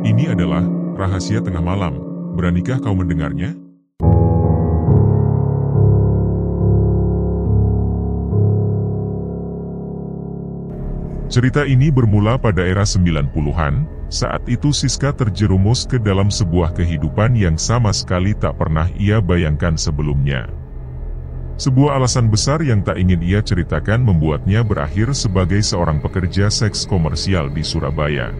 Ini adalah rahasia tengah malam. Beranikah kau mendengarnya? Cerita ini bermula pada era 90-an, saat itu Siska terjerumus ke dalam sebuah kehidupan yang sama sekali tak pernah ia bayangkan sebelumnya. Sebuah alasan besar yang tak ingin ia ceritakan membuatnya berakhir sebagai seorang pekerja seks komersial di Surabaya.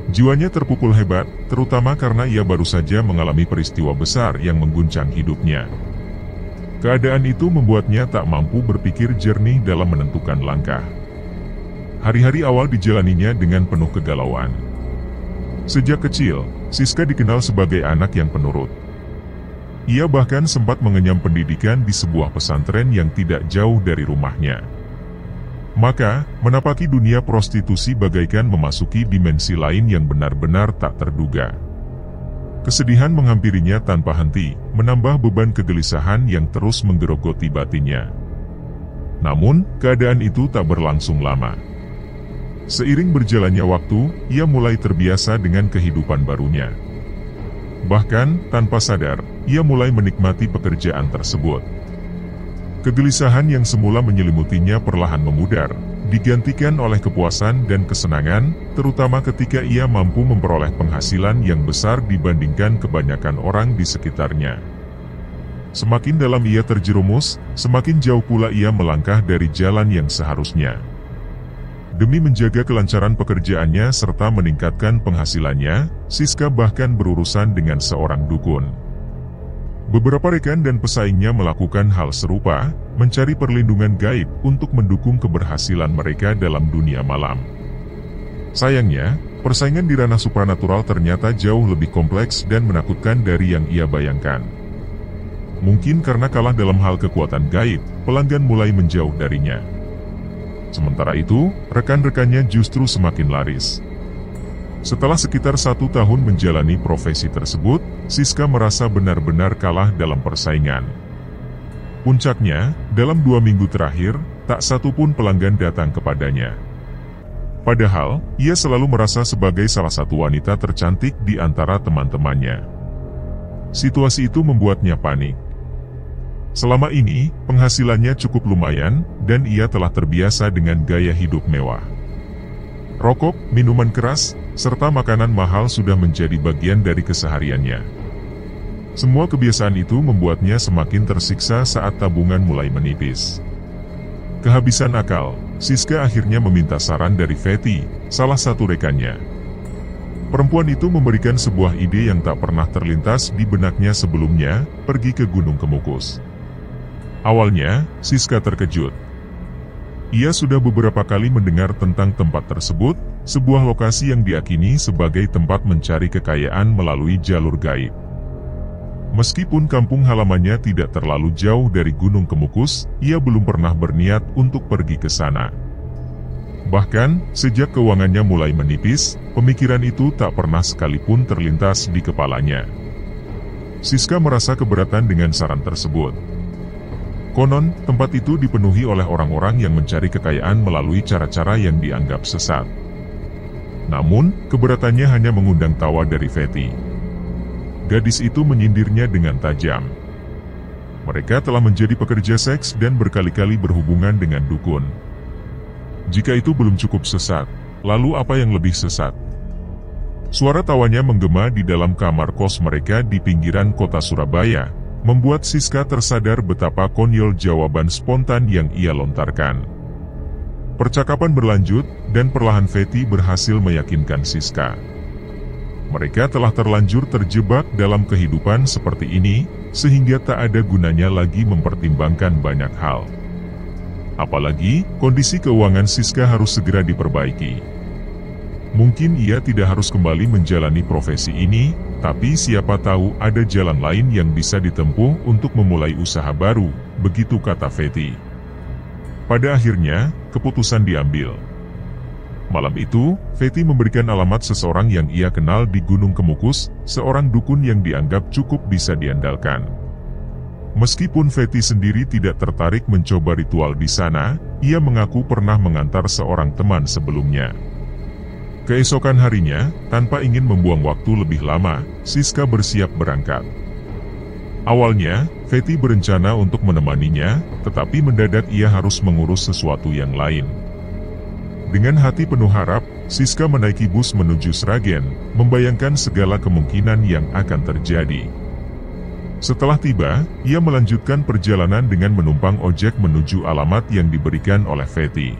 Jiwanya terpukul hebat, terutama karena ia baru saja mengalami peristiwa besar yang mengguncang hidupnya. Keadaan itu membuatnya tak mampu berpikir jernih dalam menentukan langkah. Hari-hari awal dijalaninya dengan penuh kegalauan. Sejak kecil, Siska dikenal sebagai anak yang penurut. Ia bahkan sempat mengenyam pendidikan di sebuah pesantren yang tidak jauh dari rumahnya. Maka, menapaki dunia prostitusi bagaikan memasuki dimensi lain yang benar-benar tak terduga. Kesedihan menghampirinya tanpa henti, menambah beban kegelisahan yang terus menggerogoti batinnya. Namun, keadaan itu tak berlangsung lama. Seiring berjalannya waktu, ia mulai terbiasa dengan kehidupan barunya. Bahkan, tanpa sadar, ia mulai menikmati pekerjaan tersebut. Kegelisahan yang semula menyelimutinya perlahan memudar, digantikan oleh kepuasan dan kesenangan, terutama ketika ia mampu memperoleh penghasilan yang besar dibandingkan kebanyakan orang di sekitarnya. Semakin dalam ia terjerumus, semakin jauh pula ia melangkah dari jalan yang seharusnya. Demi menjaga kelancaran pekerjaannya serta meningkatkan penghasilannya, Siska bahkan berurusan dengan seorang dukun. Beberapa rekan dan pesaingnya melakukan hal serupa, mencari perlindungan gaib untuk mendukung keberhasilan mereka dalam dunia malam. Sayangnya, persaingan di ranah supranatural ternyata jauh lebih kompleks dan menakutkan dari yang ia bayangkan. Mungkin karena kalah dalam hal kekuatan gaib, pelanggan mulai menjauh darinya. Sementara itu, rekan-rekannya justru semakin laris. Setelah sekitar 1 tahun menjalani profesi tersebut, Siska merasa benar-benar kalah dalam persaingan. Puncaknya, dalam 2 minggu terakhir, tak satu pun pelanggan datang kepadanya. Padahal, ia selalu merasa sebagai salah satu wanita tercantik di antara teman-temannya. Situasi itu membuatnya panik. Selama ini, penghasilannya cukup lumayan, dan ia telah terbiasa dengan gaya hidup mewah. Rokok, minuman keras, serta makanan mahal sudah menjadi bagian dari kesehariannya. Semua kebiasaan itu membuatnya semakin tersiksa saat tabungan mulai menipis. Kehabisan akal, Siska akhirnya meminta saran dari Feti, salah satu rekannya. Perempuan itu memberikan sebuah ide yang tak pernah terlintas di benaknya sebelumnya, pergi ke Gunung Kemukus. Awalnya, Siska terkejut. Ia sudah beberapa kali mendengar tentang tempat tersebut, sebuah lokasi yang diakini sebagai tempat mencari kekayaan melalui jalur gaib. Meskipun kampung halamannya tidak terlalu jauh dari Gunung Kemukus, ia belum pernah berniat untuk pergi ke sana. Bahkan, sejak keuangannya mulai menipis, pemikiran itu tak pernah sekalipun terlintas di kepalanya. Siska merasa keberatan dengan saran tersebut. Konon, tempat itu dipenuhi oleh orang-orang yang mencari kekayaan melalui cara-cara yang dianggap sesat. Namun, keberatannya hanya mengundang tawa dari Feti. Gadis itu menyindirnya dengan tajam. Mereka telah menjadi pekerja seks dan berkali-kali berhubungan dengan dukun. Jika itu belum cukup sesat, lalu apa yang lebih sesat? Suara tawanya menggema di dalam kamar kos mereka di pinggiran kota Surabaya, membuat Siska tersadar betapa konyol jawaban spontan yang ia lontarkan. Percakapan berlanjut, dan perlahan Feti berhasil meyakinkan Siska. Mereka telah terlanjur terjebak dalam kehidupan seperti ini, sehingga tak ada gunanya lagi mempertimbangkan banyak hal. Apalagi, kondisi keuangan Siska harus segera diperbaiki. Mungkin ia tidak harus kembali menjalani profesi ini, tapi siapa tahu ada jalan lain yang bisa ditempuh untuk memulai usaha baru, begitu kata Feti. Pada akhirnya, keputusan diambil. Malam itu, Feti memberikan alamat seseorang yang ia kenal di Gunung Kemukus, seorang dukun yang dianggap cukup bisa diandalkan. Meskipun Feti sendiri tidak tertarik mencoba ritual di sana, ia mengaku pernah mengantar seorang teman sebelumnya. Keesokan harinya, tanpa ingin membuang waktu lebih lama, Siska bersiap berangkat. Awalnya, Fetty berencana untuk menemaninya, tetapi mendadak ia harus mengurus sesuatu yang lain. Dengan hati penuh harap, Siska menaiki bus menuju Sragen, membayangkan segala kemungkinan yang akan terjadi. Setelah tiba, ia melanjutkan perjalanan dengan menumpang ojek menuju alamat yang diberikan oleh Fetty.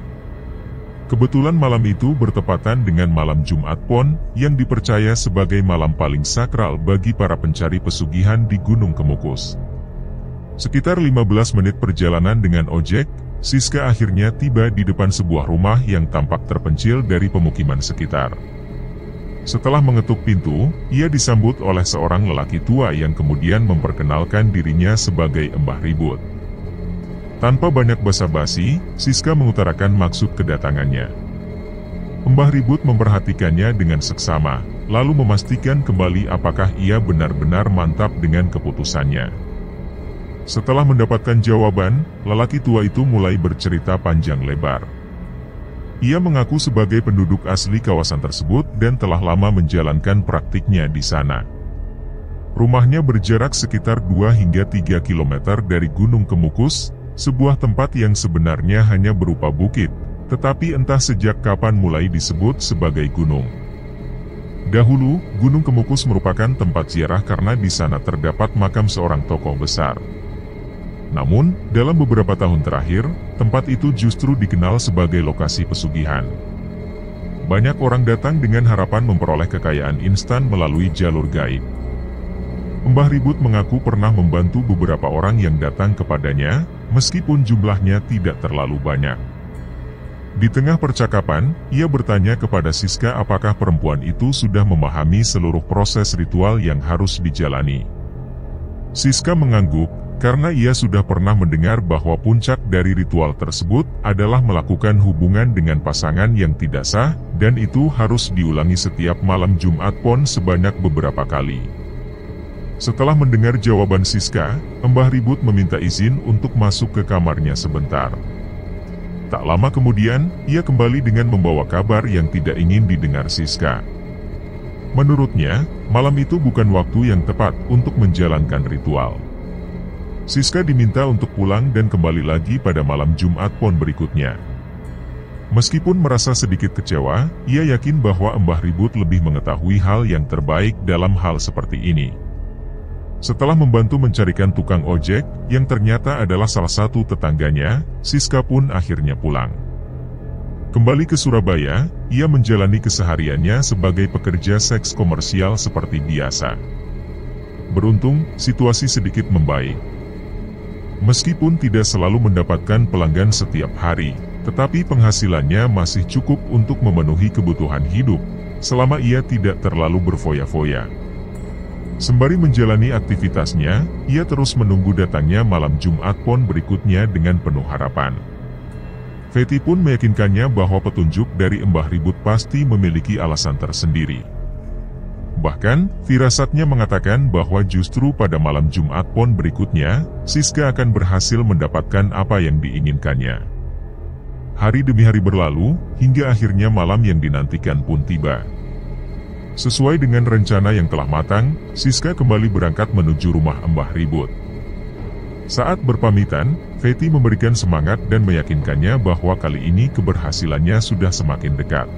Kebetulan malam itu bertepatan dengan malam Jumat Pon, yang dipercaya sebagai malam paling sakral bagi para pencari pesugihan di Gunung Kemukus. Sekitar 15 menit perjalanan dengan ojek, Siska akhirnya tiba di depan sebuah rumah yang tampak terpencil dari pemukiman sekitar. Setelah mengetuk pintu, ia disambut oleh seorang lelaki tua yang kemudian memperkenalkan dirinya sebagai Mbah Ribut. Tanpa banyak basa-basi, Siska mengutarakan maksud kedatangannya. Mbah Ribut memperhatikannya dengan seksama, lalu memastikan kembali apakah ia benar-benar mantap dengan keputusannya. Setelah mendapatkan jawaban, lelaki tua itu mulai bercerita panjang lebar. Ia mengaku sebagai penduduk asli kawasan tersebut dan telah lama menjalankan praktiknya di sana. Rumahnya berjarak sekitar 2 hingga 3 km dari Gunung Kemukus, sebuah tempat yang sebenarnya hanya berupa bukit, tetapi entah sejak kapan mulai disebut sebagai gunung. Dahulu, Gunung Kemukus merupakan tempat ziarah karena di sana terdapat makam seorang tokoh besar. Namun, dalam beberapa tahun terakhir, tempat itu justru dikenal sebagai lokasi pesugihan. Banyak orang datang dengan harapan memperoleh kekayaan instan melalui jalur gaib. Mbah Ribut mengaku pernah membantu beberapa orang yang datang kepadanya, meskipun jumlahnya tidak terlalu banyak. Di tengah percakapan, ia bertanya kepada Siska apakah perempuan itu sudah memahami seluruh proses ritual yang harus dijalani. Siska mengangguk, karena ia sudah pernah mendengar bahwa puncak dari ritual tersebut adalah melakukan hubungan dengan pasangan yang tidak sah, dan itu harus diulangi setiap malam Jumat Pon sebanyak beberapa kali. Setelah mendengar jawaban Siska, Mbah Ribut meminta izin untuk masuk ke kamarnya sebentar. Tak lama kemudian, ia kembali dengan membawa kabar yang tidak ingin didengar Siska. Menurutnya, malam itu bukan waktu yang tepat untuk menjalankan ritual. Siska diminta untuk pulang dan kembali lagi pada malam Jumat Pon berikutnya. Meskipun merasa sedikit kecewa, ia yakin bahwa Mbah Ribut lebih mengetahui hal yang terbaik dalam hal seperti ini. Setelah membantu mencarikan tukang ojek, yang ternyata adalah salah satu tetangganya, Siska pun akhirnya pulang. Kembali ke Surabaya, ia menjalani kesehariannya sebagai pekerja seks komersial seperti biasa. Beruntung, situasi sedikit membaik. Meskipun tidak selalu mendapatkan pelanggan setiap hari, tetapi penghasilannya masih cukup untuk memenuhi kebutuhan hidup, selama ia tidak terlalu berfoya-foya. Sembari menjalani aktivitasnya, ia terus menunggu datangnya malam Jumat Pon berikutnya dengan penuh harapan. Fetty pun meyakinkannya bahwa petunjuk dari Mbah Ribut pasti memiliki alasan tersendiri. Bahkan, firasatnya mengatakan bahwa justru pada malam Jumat Pon berikutnya, Siska akan berhasil mendapatkan apa yang diinginkannya. Hari demi hari berlalu, hingga akhirnya malam yang dinantikan pun tiba. Sesuai dengan rencana yang telah matang, Siska kembali berangkat menuju rumah Mbah Ribut. Saat berpamitan, Fetty memberikan semangat dan meyakinkannya bahwa kali ini keberhasilannya sudah semakin dekat.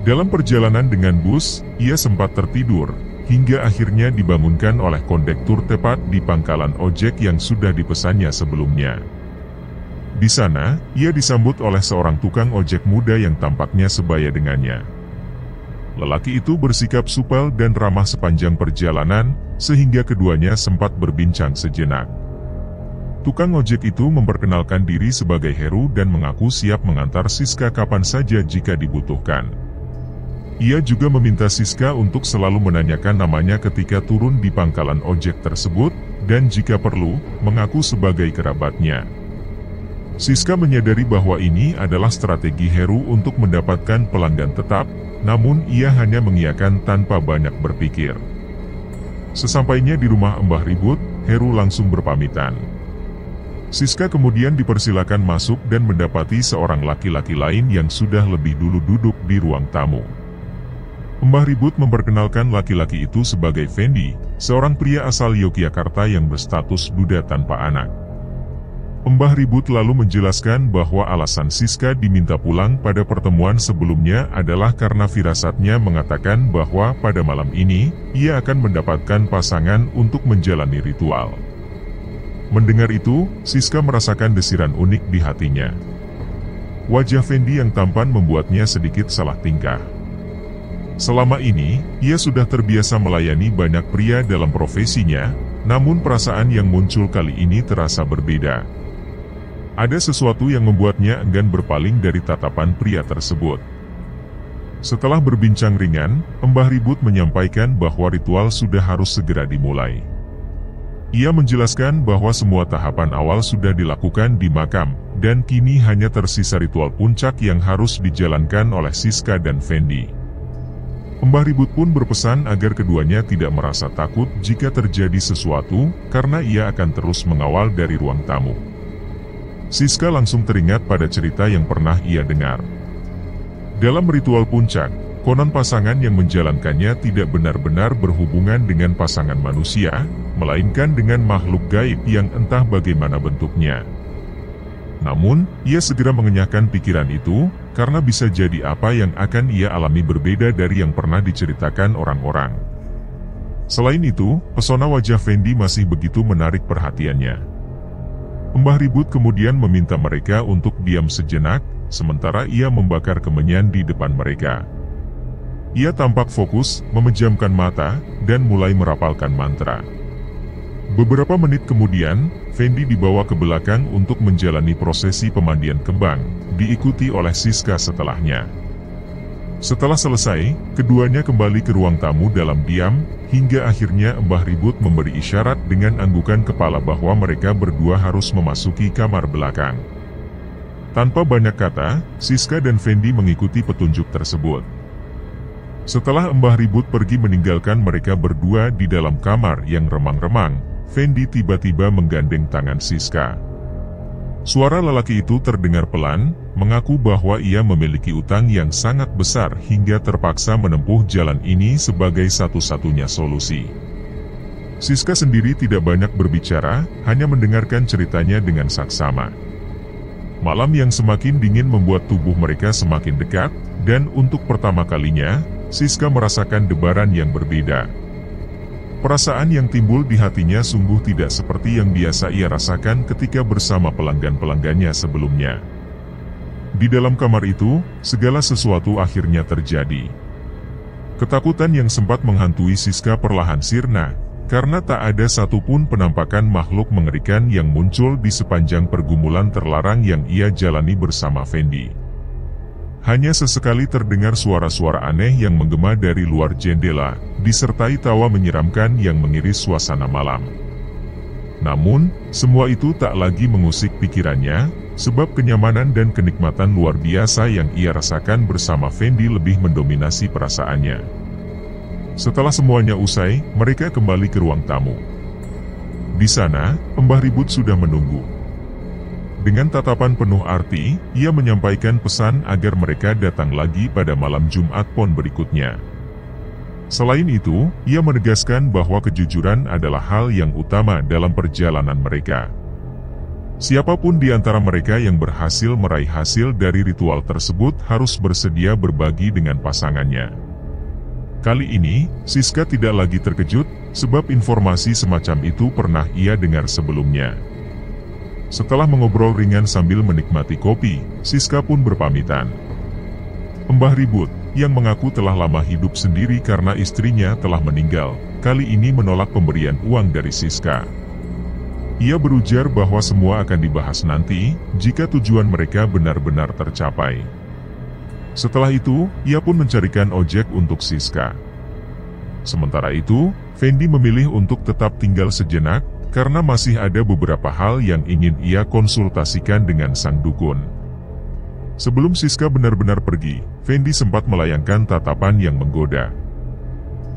Dalam perjalanan dengan bus, ia sempat tertidur, hingga akhirnya dibangunkan oleh kondektur tepat di pangkalan ojek yang sudah dipesannya sebelumnya. Di sana, ia disambut oleh seorang tukang ojek muda yang tampaknya sebaya dengannya. Lelaki itu bersikap supel dan ramah sepanjang perjalanan, sehingga keduanya sempat berbincang sejenak. Tukang ojek itu memperkenalkan diri sebagai Heru dan mengaku siap mengantar Siska kapan saja jika dibutuhkan. Ia juga meminta Siska untuk selalu menanyakan namanya ketika turun di pangkalan ojek tersebut, dan jika perlu, mengaku sebagai kerabatnya. Siska menyadari bahwa ini adalah strategi Heru untuk mendapatkan pelanggan tetap, namun ia hanya mengiyakan tanpa banyak berpikir. Sesampainya di rumah Mbah Ribut, Heru langsung berpamitan. Siska kemudian dipersilakan masuk dan mendapati seorang laki-laki lain yang sudah lebih dulu duduk di ruang tamu. Mbah Ribut memperkenalkan laki-laki itu sebagai Fendi, seorang pria asal Yogyakarta yang berstatus duda tanpa anak. Mbah Ribut lalu menjelaskan bahwa alasan Siska diminta pulang pada pertemuan sebelumnya adalah karena firasatnya mengatakan bahwa pada malam ini, ia akan mendapatkan pasangan untuk menjalani ritual. Mendengar itu, Siska merasakan desiran unik di hatinya. Wajah Fendi yang tampan membuatnya sedikit salah tingkah. Selama ini, ia sudah terbiasa melayani banyak pria dalam profesinya, namun perasaan yang muncul kali ini terasa berbeda. Ada sesuatu yang membuatnya enggan berpaling dari tatapan pria tersebut. Setelah berbincang ringan, Mbah Ribut menyampaikan bahwa ritual sudah harus segera dimulai. Ia menjelaskan bahwa semua tahapan awal sudah dilakukan di makam, dan kini hanya tersisa ritual puncak yang harus dijalankan oleh Siska dan Fendi. Mbah Ribut pun berpesan agar keduanya tidak merasa takut jika terjadi sesuatu, karena ia akan terus mengawal dari ruang tamu. Siska langsung teringat pada cerita yang pernah ia dengar. Dalam ritual puncak, konon pasangan yang menjalankannya tidak benar-benar berhubungan dengan pasangan manusia, melainkan dengan makhluk gaib yang entah bagaimana bentuknya. Namun, ia segera mengenyahkan pikiran itu, karena bisa jadi apa yang akan ia alami berbeda dari yang pernah diceritakan orang-orang. Selain itu, pesona wajah Fendi masih begitu menarik perhatiannya. Mbah Ribut kemudian meminta mereka untuk diam sejenak, sementara ia membakar kemenyan di depan mereka. Ia tampak fokus, memejamkan mata, dan mulai merapalkan mantra. Beberapa menit kemudian, Fendi dibawa ke belakang untuk menjalani prosesi pemandian kembang, diikuti oleh Siska setelahnya. Setelah selesai, keduanya kembali ke ruang tamu dalam diam, hingga akhirnya Mbah Ribut memberi isyarat dengan anggukan kepala bahwa mereka berdua harus memasuki kamar belakang. Tanpa banyak kata, Siska dan Fendi mengikuti petunjuk tersebut. Setelah Mbah Ribut pergi meninggalkan mereka berdua di dalam kamar yang remang-remang, Fendi tiba-tiba menggandeng tangan Siska. Suara lelaki itu terdengar pelan, mengaku bahwa ia memiliki utang yang sangat besar hingga terpaksa menempuh jalan ini sebagai satu-satunya solusi. Siska sendiri tidak banyak berbicara, hanya mendengarkan ceritanya dengan saksama. Malam yang semakin dingin membuat tubuh mereka semakin dekat, dan untuk pertama kalinya, Siska merasakan debaran yang berbeda. Perasaan yang timbul di hatinya sungguh tidak seperti yang biasa ia rasakan ketika bersama pelanggan-pelanggannya sebelumnya. Di dalam kamar itu, segala sesuatu akhirnya terjadi. Ketakutan yang sempat menghantui Siska perlahan sirna, karena tak ada satupun penampakan makhluk mengerikan yang muncul di sepanjang pergumulan terlarang yang ia jalani bersama Fendi. Hanya sesekali terdengar suara-suara aneh yang menggema dari luar jendela, disertai tawa menyeramkan yang mengiris suasana malam. Namun, semua itu tak lagi mengusik pikirannya, sebab kenyamanan dan kenikmatan luar biasa yang ia rasakan bersama Fendi lebih mendominasi perasaannya. Setelah semuanya usai, mereka kembali ke ruang tamu. Di sana, Mbah Ribut sudah menunggu. Dengan tatapan penuh arti, ia menyampaikan pesan agar mereka datang lagi pada malam Jumat Pon berikutnya. Selain itu, ia menegaskan bahwa kejujuran adalah hal yang utama dalam perjalanan mereka. Siapapun di antara mereka yang berhasil meraih hasil dari ritual tersebut harus bersedia berbagi dengan pasangannya. Kali ini, Siska tidak lagi terkejut, sebab informasi semacam itu pernah ia dengar sebelumnya. Setelah mengobrol ringan sambil menikmati kopi, Siska pun berpamitan. Mbah Ribut, yang mengaku telah lama hidup sendiri karena istrinya telah meninggal, kali ini menolak pemberian uang dari Siska. Ia berujar bahwa semua akan dibahas nanti, jika tujuan mereka benar-benar tercapai. Setelah itu, ia pun mencarikan ojek untuk Siska. Sementara itu, Fendi memilih untuk tetap tinggal sejenak, karena masih ada beberapa hal yang ingin ia konsultasikan dengan sang dukun. Sebelum Siska benar-benar pergi, Fendi sempat melayangkan tatapan yang menggoda.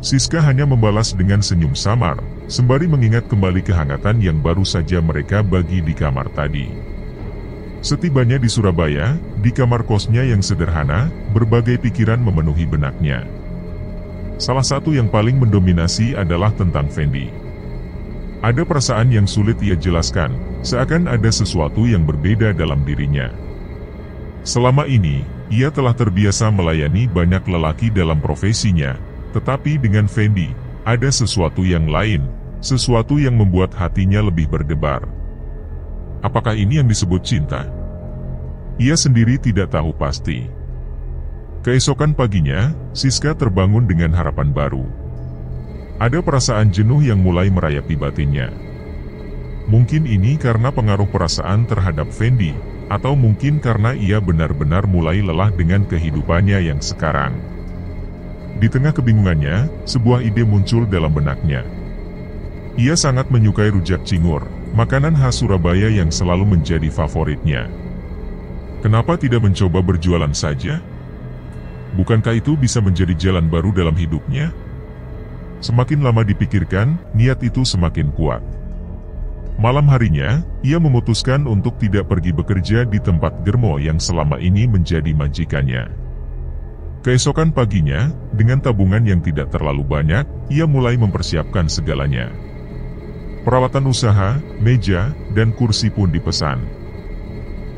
Siska hanya membalas dengan senyum samar, sembari mengingat kembali kehangatan yang baru saja mereka bagi di kamar tadi. Setibanya di Surabaya, di kamar kosnya yang sederhana, berbagai pikiran memenuhi benaknya. Salah satu yang paling mendominasi adalah tentang Fendi. Ada perasaan yang sulit ia jelaskan, seakan ada sesuatu yang berbeda dalam dirinya. Selama ini, ia telah terbiasa melayani banyak lelaki dalam profesinya, tetapi dengan Fendi, ada sesuatu yang lain, sesuatu yang membuat hatinya lebih berdebar. Apakah ini yang disebut cinta? Ia sendiri tidak tahu pasti. Keesokan paginya, Siska terbangun dengan harapan baru. Ada perasaan jenuh yang mulai merayapi batinnya. Mungkin ini karena pengaruh perasaan terhadap Fendi, atau mungkin karena ia benar-benar mulai lelah dengan kehidupannya yang sekarang. Di tengah kebingungannya, sebuah ide muncul dalam benaknya. Ia sangat menyukai rujak cingur, makanan khas Surabaya yang selalu menjadi favoritnya. Kenapa tidak mencoba berjualan saja? Bukankah itu bisa menjadi jalan baru dalam hidupnya? Semakin lama dipikirkan, niat itu semakin kuat. Malam harinya, ia memutuskan untuk tidak pergi bekerja di tempat Germo yang selama ini menjadi majikannya. Keesokan paginya, dengan tabungan yang tidak terlalu banyak, ia mulai mempersiapkan segalanya. Peralatan usaha, meja, dan kursi pun dipesan.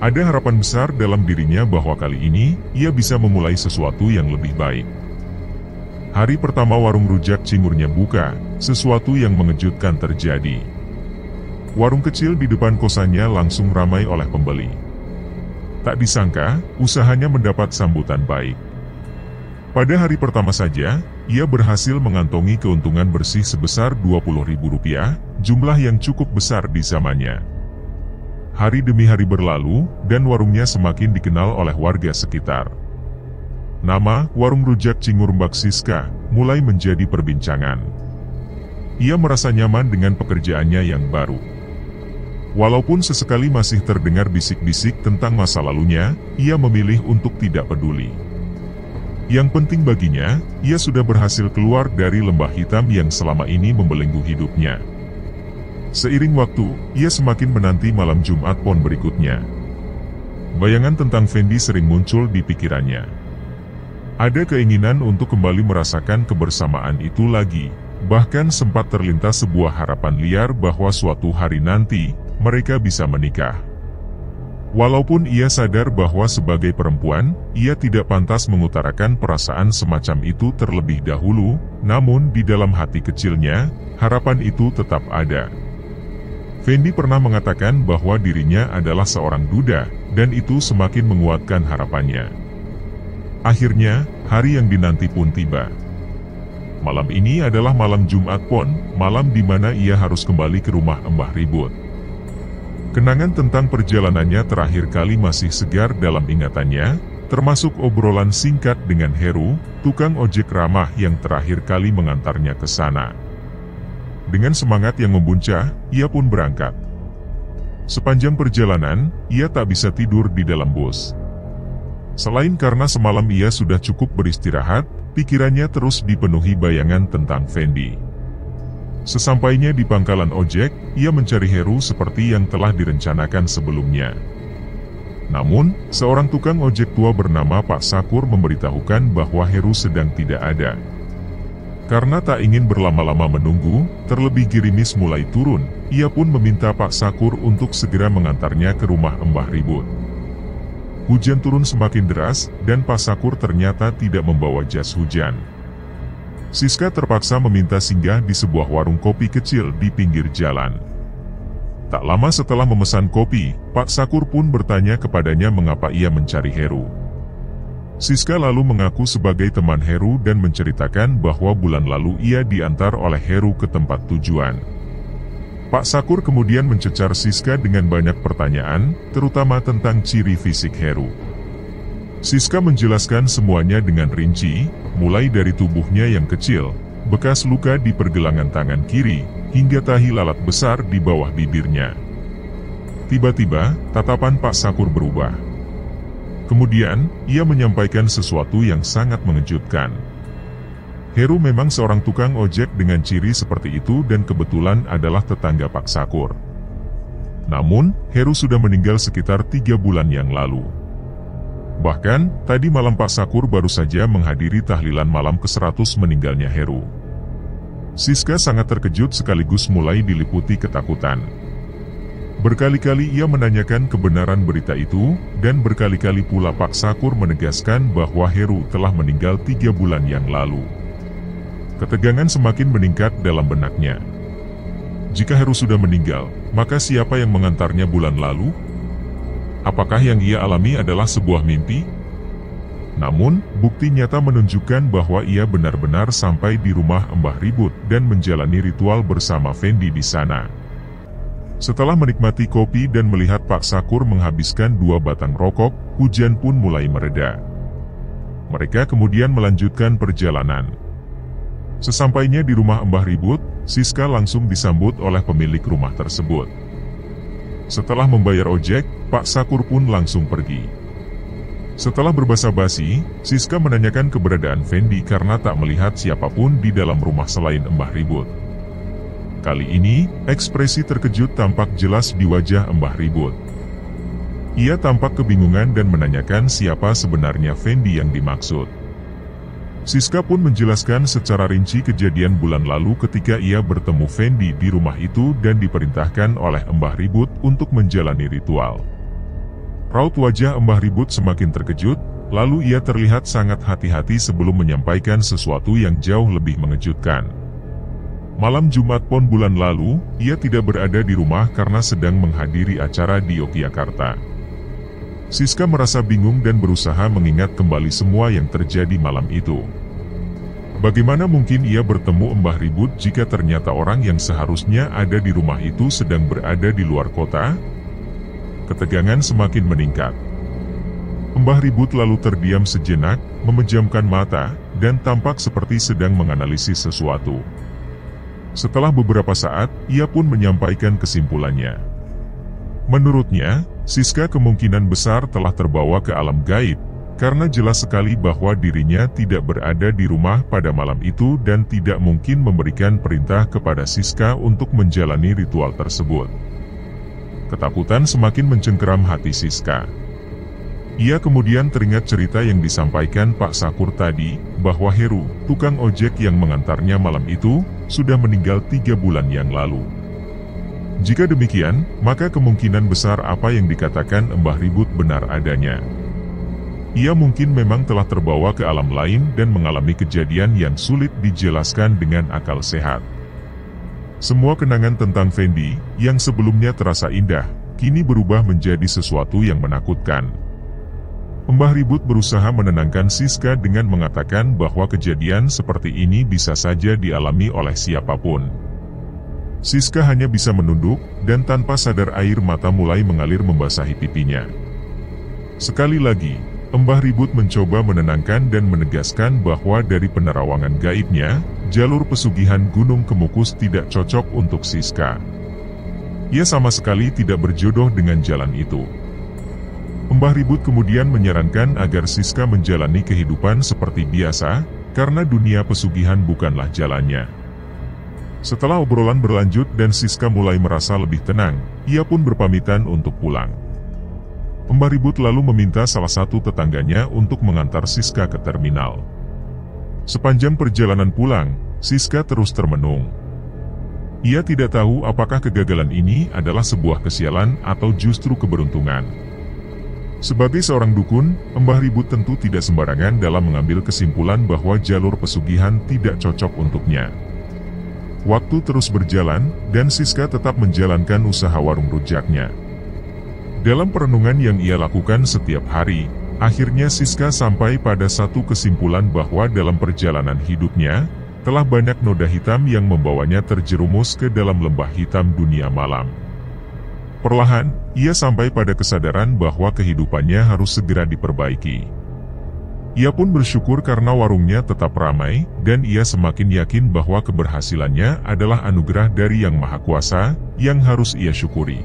Ada harapan besar dalam dirinya bahwa kali ini, ia bisa memulai sesuatu yang lebih baik. Hari pertama warung rujak cingurnya buka, sesuatu yang mengejutkan terjadi. Warung kecil di depan kosannya langsung ramai oleh pembeli. Tak disangka, usahanya mendapat sambutan baik. Pada hari pertama saja, ia berhasil mengantongi keuntungan bersih sebesar Rp20.000, jumlah yang cukup besar di zamannya. Hari demi hari berlalu, dan warungnya semakin dikenal oleh warga sekitar. Nama warung rujak cingur Mbak Siska mulai menjadi perbincangan. Ia merasa nyaman dengan pekerjaannya yang baru. Walaupun sesekali masih terdengar bisik-bisik tentang masa lalunya, ia memilih untuk tidak peduli. Yang penting baginya, ia sudah berhasil keluar dari lembah hitam yang selama ini membelenggu hidupnya. Seiring waktu, ia semakin menanti malam Jumat Pon berikutnya. Bayangan tentang Fendi sering muncul di pikirannya. Ada keinginan untuk kembali merasakan kebersamaan itu lagi, bahkan sempat terlintas sebuah harapan liar bahwa suatu hari nanti, mereka bisa menikah. Walaupun ia sadar bahwa sebagai perempuan, ia tidak pantas mengutarakan perasaan semacam itu terlebih dahulu, namun di dalam hati kecilnya, harapan itu tetap ada. Fendi pernah mengatakan bahwa dirinya adalah seorang duda, dan itu semakin menguatkan harapannya. Akhirnya, hari yang dinanti pun tiba. Malam ini adalah malam Jumat Pon, malam di mana ia harus kembali ke rumah Mbah Ribut. Kenangan tentang perjalanannya terakhir kali masih segar dalam ingatannya, termasuk obrolan singkat dengan Heru, tukang ojek ramah yang terakhir kali mengantarnya ke sana. Dengan semangat yang membuncah, ia pun berangkat. Sepanjang perjalanan, ia tak bisa tidur di dalam bus. Selain karena semalam ia sudah cukup beristirahat, pikirannya terus dipenuhi bayangan tentang Fendi. Sesampainya di pangkalan ojek, ia mencari Heru seperti yang telah direncanakan sebelumnya. Namun, seorang tukang ojek tua bernama Pak Sakur memberitahukan bahwa Heru sedang tidak ada. Karena tak ingin berlama-lama menunggu, terlebih gerimis mulai turun, ia pun meminta Pak Sakur untuk segera mengantarnya ke rumah Mbah Ribut. Hujan turun semakin deras, dan Pak Sakur ternyata tidak membawa jas hujan. Siska terpaksa meminta singgah di sebuah warung kopi kecil di pinggir jalan. Tak lama setelah memesan kopi, Pak Sakur pun bertanya kepadanya mengapa ia mencari Heru. Siska lalu mengaku sebagai teman Heru dan menceritakan bahwa bulan lalu ia diantar oleh Heru ke tempat tujuan. Pak Sakur kemudian mencecar Siska dengan banyak pertanyaan, terutama tentang ciri fisik Heru. Siska menjelaskan semuanya dengan rinci, mulai dari tubuhnya yang kecil, bekas luka di pergelangan tangan kiri, hingga tahi lalat besar di bawah bibirnya. Tiba-tiba, tatapan Pak Sakur berubah. Kemudian, ia menyampaikan sesuatu yang sangat mengejutkan. Heru memang seorang tukang ojek dengan ciri seperti itu dan kebetulan adalah tetangga Pak Sakur. Namun, Heru sudah meninggal sekitar 3 bulan yang lalu. Bahkan, tadi malam Pak Sakur baru saja menghadiri tahlilan malam ke-100 meninggalnya Heru. Siska sangat terkejut sekaligus mulai diliputi ketakutan. Berkali-kali ia menanyakan kebenaran berita itu, dan berkali-kali pula Pak Sakur menegaskan bahwa Heru telah meninggal 3 bulan yang lalu. Ketegangan semakin meningkat dalam benaknya. Jika Heru sudah meninggal, maka siapa yang mengantarnya bulan lalu? Apakah yang ia alami adalah sebuah mimpi? Namun, bukti nyata menunjukkan bahwa ia benar-benar sampai di rumah Mbah Ribut dan menjalani ritual bersama Fendi di sana. Setelah menikmati kopi dan melihat Pak Sakur menghabiskan 2 batang rokok, hujan pun mulai mereda. Mereka kemudian melanjutkan perjalanan. Sesampainya di rumah Mbah Ribut, Siska langsung disambut oleh pemilik rumah tersebut. Setelah membayar ojek, Pak Sakur pun langsung pergi. Setelah berbasa-basi, Siska menanyakan keberadaan Fendi karena tak melihat siapapun di dalam rumah selain Mbah Ribut. Kali ini, ekspresi terkejut tampak jelas di wajah Mbah Ribut. Ia tampak kebingungan dan menanyakan siapa sebenarnya Fendi yang dimaksud. Siska pun menjelaskan secara rinci kejadian bulan lalu ketika ia bertemu Fendi di rumah itu dan diperintahkan oleh Mbah Ribut untuk menjalani ritual. Raut wajah Mbah Ribut semakin terkejut, lalu ia terlihat sangat hati-hati sebelum menyampaikan sesuatu yang jauh lebih mengejutkan. Malam Jumat Pon bulan lalu, ia tidak berada di rumah karena sedang menghadiri acara di Yogyakarta. Siska merasa bingung dan berusaha mengingat kembali semua yang terjadi malam itu. Bagaimana mungkin ia bertemu Mbah Ribut jika ternyata orang yang seharusnya ada di rumah itu sedang berada di luar kota? Ketegangan semakin meningkat. Mbah Ribut lalu terdiam sejenak, memejamkan mata, dan tampak seperti sedang menganalisis sesuatu. Setelah beberapa saat, ia pun menyampaikan kesimpulannya. Menurutnya, Siska kemungkinan besar telah terbawa ke alam gaib, karena jelas sekali bahwa dirinya tidak berada di rumah pada malam itu dan tidak mungkin memberikan perintah kepada Siska untuk menjalani ritual tersebut. Ketakutan semakin mencengkeram hati Siska. Ia kemudian teringat cerita yang disampaikan Pak Sakur tadi, bahwa Heru, tukang ojek yang mengantarnya malam itu, sudah meninggal 3 bulan yang lalu. Jika demikian, maka kemungkinan besar apa yang dikatakan Mbah Ribut benar adanya. Ia mungkin memang telah terbawa ke alam lain dan mengalami kejadian yang sulit dijelaskan dengan akal sehat. Semua kenangan tentang Fendi, yang sebelumnya terasa indah, kini berubah menjadi sesuatu yang menakutkan. Mbah Ribut berusaha menenangkan Siska dengan mengatakan bahwa kejadian seperti ini bisa saja dialami oleh siapapun. Siska hanya bisa menunduk, dan tanpa sadar air mata mulai mengalir membasahi pipinya. Sekali lagi, Mbah Ribut mencoba menenangkan dan menegaskan bahwa dari penerawangan gaibnya, jalur pesugihan Gunung Kemukus tidak cocok untuk Siska. Ia sama sekali tidak berjodoh dengan jalan itu. Mbah Ribut kemudian menyarankan agar Siska menjalani kehidupan seperti biasa, karena dunia pesugihan bukanlah jalannya. Setelah obrolan berlanjut dan Siska mulai merasa lebih tenang, ia pun berpamitan untuk pulang. Mbah Ribut lalu meminta salah satu tetangganya untuk mengantar Siska ke terminal. Sepanjang perjalanan pulang, Siska terus termenung. Ia tidak tahu apakah kegagalan ini adalah sebuah kesialan atau justru keberuntungan. Sebagai seorang dukun, Mbah Ribut tentu tidak sembarangan dalam mengambil kesimpulan bahwa jalur pesugihan tidak cocok untuknya. Waktu terus berjalan, dan Siska tetap menjalankan usaha warung rujaknya. Dalam perenungan yang ia lakukan setiap hari, akhirnya Siska sampai pada satu kesimpulan bahwa dalam perjalanan hidupnya, telah banyak noda hitam yang membawanya terjerumus ke dalam lembah hitam dunia malam. Perlahan, ia sampai pada kesadaran bahwa kehidupannya harus segera diperbaiki. Ia pun bersyukur karena warungnya tetap ramai, dan ia semakin yakin bahwa keberhasilannya adalah anugerah dari Yang Maha Kuasa, yang harus ia syukuri.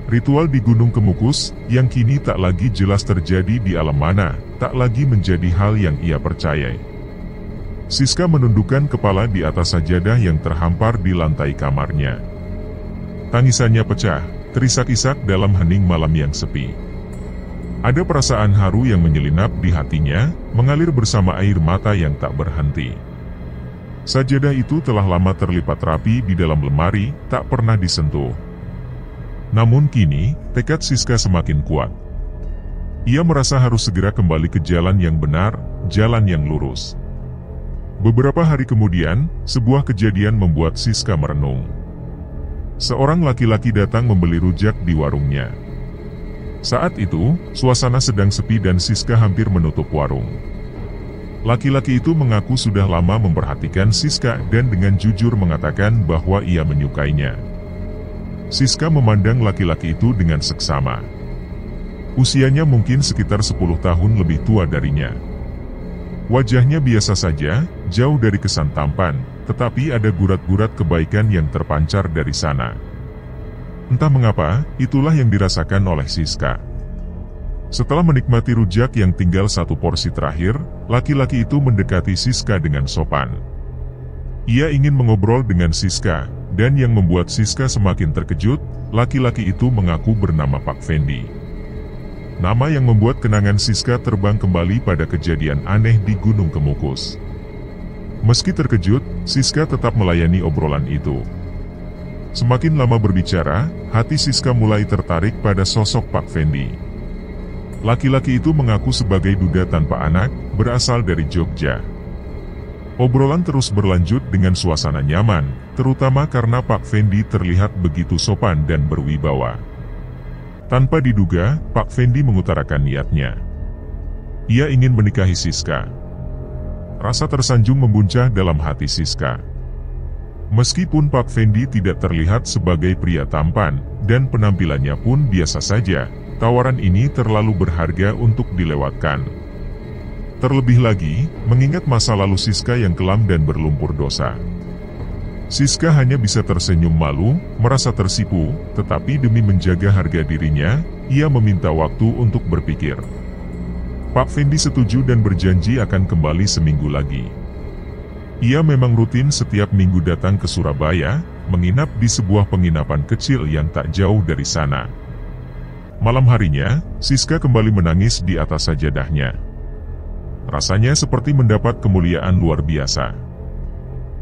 Ritual di Gunung Kemukus, yang kini tak lagi jelas terjadi di alam mana, tak lagi menjadi hal yang ia percayai. Siska menundukkan kepala di atas sajadah yang terhampar di lantai kamarnya. Tangisannya pecah, terisak-isak dalam hening malam yang sepi. Ada perasaan haru yang menyelinap di hatinya, mengalir bersama air mata yang tak berhenti. Sajadah itu telah lama terlipat rapi di dalam lemari, tak pernah disentuh. Namun kini, tekad Siska semakin kuat. Ia merasa harus segera kembali ke jalan yang benar, jalan yang lurus. Beberapa hari kemudian, sebuah kejadian membuat Siska merenung. Seorang laki-laki datang membeli rujak di warungnya. Saat itu, suasana sedang sepi dan Siska hampir menutup warung. Laki-laki itu mengaku sudah lama memperhatikan Siska dan dengan jujur mengatakan bahwa ia menyukainya. Siska memandang laki-laki itu dengan seksama. Usianya mungkin sekitar 10 tahun lebih tua darinya. Wajahnya biasa saja, jauh dari kesan tampan, tetapi ada gurat-gurat kebaikan yang terpancar dari sana. Entah mengapa, itulah yang dirasakan oleh Siska. Setelah menikmati rujak yang tinggal satu porsi terakhir, laki-laki itu mendekati Siska dengan sopan. Ia ingin mengobrol dengan Siska, dan yang membuat Siska semakin terkejut, laki-laki itu mengaku bernama Pak Fendi. Nama yang membuat kenangan Siska terbang kembali pada kejadian aneh di Gunung Kemukus. Meski terkejut, Siska tetap melayani obrolan itu. Semakin lama berbicara, hati Siska mulai tertarik pada sosok Pak Fendi. Laki-laki itu mengaku sebagai duda tanpa anak, berasal dari Jogja. Obrolan terus berlanjut dengan suasana nyaman, terutama karena Pak Fendi terlihat begitu sopan dan berwibawa. Tanpa diduga, Pak Fendi mengutarakan niatnya. Ia ingin menikahi Siska. Rasa tersanjung membuncah dalam hati Siska. Meskipun Pak Fendi tidak terlihat sebagai pria tampan, dan penampilannya pun biasa saja, tawaran ini terlalu berharga untuk dilewatkan. Terlebih lagi, mengingat masa lalu Siska yang kelam dan berlumpur dosa. Siska hanya bisa tersenyum malu, merasa tersipu, tetapi demi menjaga harga dirinya, ia meminta waktu untuk berpikir. Pak Fendi setuju dan berjanji akan kembali seminggu lagi. Ia memang rutin setiap minggu datang ke Surabaya, menginap di sebuah penginapan kecil yang tak jauh dari sana. Malam harinya, Siska kembali menangis di atas sajadahnya. Rasanya seperti mendapat kemuliaan luar biasa.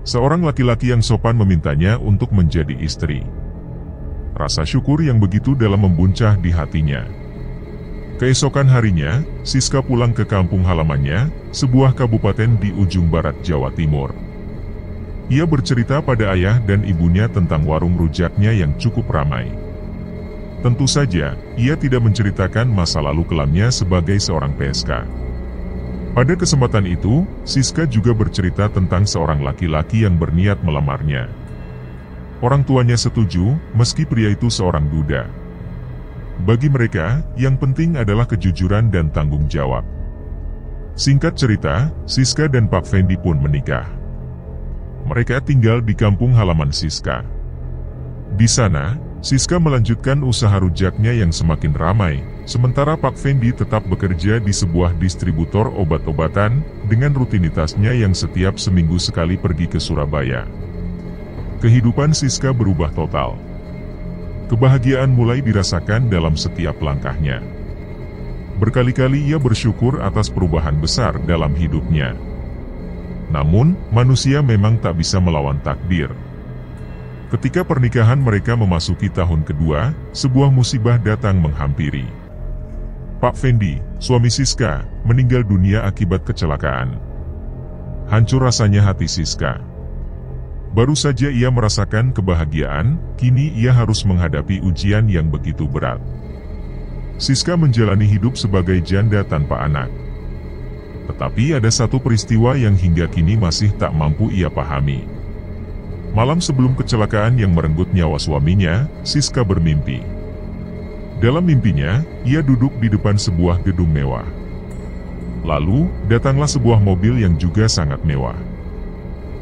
Seorang laki-laki yang sopan memintanya untuk menjadi istri. Rasa syukur yang begitu dalam membuncah di hatinya. Keesokan harinya, Siska pulang ke kampung halamannya, sebuah kabupaten di ujung barat Jawa Timur. Ia bercerita pada ayah dan ibunya tentang warung rujaknya yang cukup ramai. Tentu saja, ia tidak menceritakan masa lalu kelamnya sebagai seorang PSK. Pada kesempatan itu, Siska juga bercerita tentang seorang laki-laki yang berniat melamarnya. Orang tuanya setuju, meski pria itu seorang duda. Bagi mereka, yang penting adalah kejujuran dan tanggung jawab. Singkat cerita, Siska dan Pak Fendi pun menikah. Mereka tinggal di kampung halaman Siska. Di sana, Siska melanjutkan usaha rujaknya yang semakin ramai, sementara Pak Fendi tetap bekerja di sebuah distributor obat-obatan, dengan rutinitasnya yang setiap seminggu sekali pergi ke Surabaya. Kehidupan Siska berubah total. Kebahagiaan mulai dirasakan dalam setiap langkahnya. Berkali-kali ia bersyukur atas perubahan besar dalam hidupnya. Namun, manusia memang tak bisa melawan takdir. Ketika pernikahan mereka memasuki tahun kedua, sebuah musibah datang menghampiri. Pak Fendi, suami Siska, meninggal dunia akibat kecelakaan. Hancur rasanya hati Siska. Baru saja ia merasakan kebahagiaan, kini ia harus menghadapi ujian yang begitu berat. Siska menjalani hidup sebagai janda tanpa anak. Tetapi ada satu peristiwa yang hingga kini masih tak mampu ia pahami. Malam sebelum kecelakaan yang merenggut nyawa suaminya, Siska bermimpi. Dalam mimpinya, ia duduk di depan sebuah gedung mewah. Lalu, datanglah sebuah mobil yang juga sangat mewah.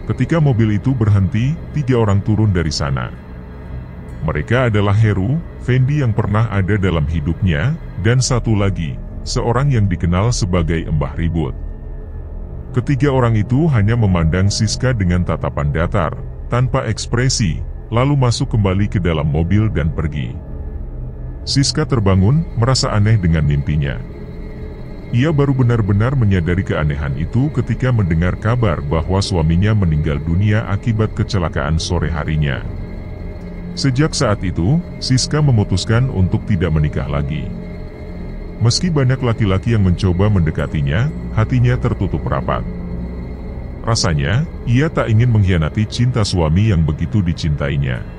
Ketika mobil itu berhenti, 3 orang turun dari sana. Mereka adalah Heru, Fendi yang pernah ada dalam hidupnya, dan satu lagi, seorang yang dikenal sebagai Mbah Ribut. Ketiga orang itu hanya memandang Siska dengan tatapan datar, tanpa ekspresi, lalu masuk kembali ke dalam mobil dan pergi. Siska terbangun, merasa aneh dengan mimpinya. Ia baru benar-benar menyadari keanehan itu ketika mendengar kabar bahwa suaminya meninggal dunia akibat kecelakaan sore harinya. Sejak saat itu, Siska memutuskan untuk tidak menikah lagi. Meski banyak laki-laki yang mencoba mendekatinya, hatinya tertutup rapat. Rasanya, ia tak ingin mengkhianati cinta suami yang begitu dicintainya.